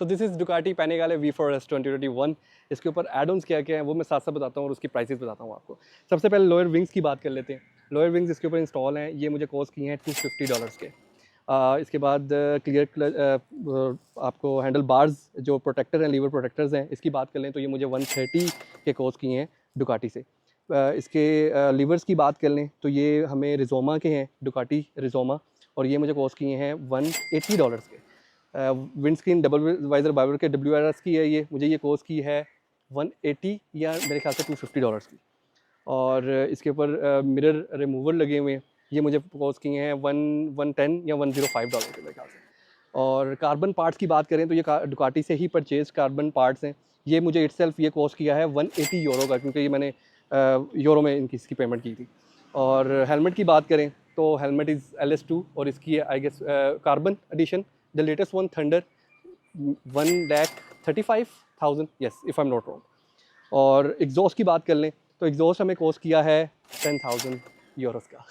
तो this is Ducati पैनिगाले V4S 2021। इसके ऊपर एड ऑन्स क्या क्या हैं वो मैं साथ साथ बताता हूँ और उसकी प्राइसेस बताता हूँ आपको। सबसे पहले लोअर विंग्स की बात कर लेते हैं। लोअर विंग्स इसके ऊपर इंस्टॉल हैं, ये मुझे कॉस्ट की हैं $250 के। इसके बाद क्लियर आपको हैंडल बार्स जो प्रोटेक्टर हैं, लीवर प्रोटेक्टर्स हैं, इसकी बात कर लें तो ये मुझे 130 के कॉस्ट की हैं डुकाटी से। इसके लीवर्स की बात कर लें तो ये हमें रिजोमा के हैं, डुकाटी रिजोमा, और ये मुझे कॉस्ट किए हैं $180 के। विंड स्क्रीन डबल वाइजर बाइवर के WRS की है, ये मुझे ये कॉस्ट की है 180 या मेरे ख्याल से $250 की। और इसके ऊपर मिरर रिमूवर लगे हुए हैं, ये मुझे कॉस्ट किए हैं 110 या $105 के मेरे ख्याल से। और कार्बन पार्ट्स की बात करें तो ये डुकाटी से ही परचेज कार्बन पार्ट्स हैं, ये मुझे इटसेल्फ ये कॉस्ट किया है 180 यूरो का, क्योंकि ये मैंने यूरो में इसकी पेमेंट की थी। और हेलमेट की बात करें तो हेलमेट इज़ LS2 और इसकी I guess carbon edition the latest one thunder 1,35,000 yes if I am not wrong. और एग्जॉस्ट की बात कर लें तो एग्जॉस्ट हमें कॉस्ट किया है 10,000 यूरोस का।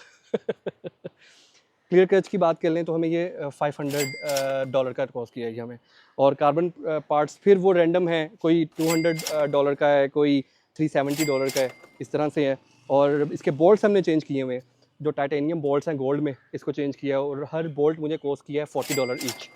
क्लियर क्लच की बात कर लें तो हमें ये $500 का कॉस्ट किया है हमें। और कार्बन पार्ट्स फिर वो रैंडम है, कोई $200 का है, कोई $370 का है, इस तरह से है। और इसके बोल्ट्स हमने चेंज किए हुए हैं, जो टाइटेनियम बोल्ट्स हैं गोल्ड में, इसको चेंज किया है और हर बोल्ट मुझे कॉस्ट किया है $40 ईच।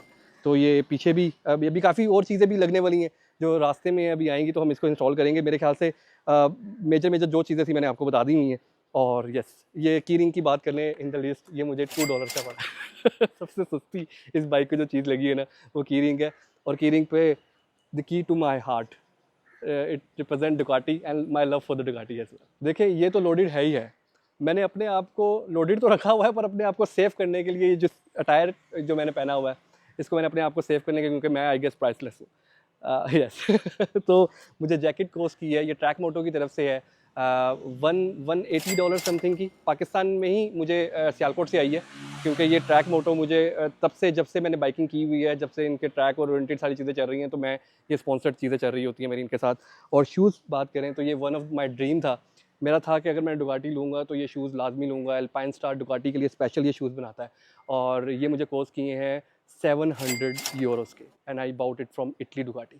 तो ये पीछे भी अब ये भी काफ़ी और चीज़ें भी लगने वाली हैं जो रास्ते में अभी आएंगी, तो हम इसको इंस्टॉल करेंगे मेरे ख्याल से। मेजर जो चीज़ें थी मैंने आपको बता दी हुई हैं। और यस, ये की रिंग की बात कर लें इन द लिस्ट, ये मुझे $2 का पड़ा। सबसे सस्ती इस बाइक की जो चीज़ लगी है ना वो की रिंग है। और की रिंग पे the key to my heart, it represent Ducati and my love for the Ducati as well. देखिए ये तो लोडेड है ही है, मैंने अपने आप को लोडेड तो रखा हुआ है, पर अपने आप को सेव करने के लिए जो अटायर जो मैंने पहना हुआ है, इसको मैंने अपने आप को सेव करने के, क्योंकि मैं आई गेस प्राइसलेस हूँ। यस। तो मुझे जैकेट कॉस्ट की है, ये ट्रैक मोटो की तरफ से है, $180 समथिंग की। पाकिस्तान में ही मुझे सियालकोट से आई है, क्योंकि ये ट्रैक मोटो मुझे तब से, जब से मैंने बाइकिंग की हुई है, जब से इनके ट्रैक और ओरिएंटेड सारी चीज़ें चल रही हैं, तो मैं ये स्पॉन्सर्ड चीज़ें चल रही होती हैं मेरी इनके साथ। और शूज़ बात करें तो ये वन ऑफ माई ड्रीम था, मेरा था कि अगर मैं डुकाटी लूँगा तो ये शूज़ लाजमी लूँगा। एल्पाइन स्टार डुकाटी के लिए स्पेशल ये शूज़ बनाता है, और ये मुझे कॉस्ट किए हैं €700 के, and I bought it from Italy Ducati.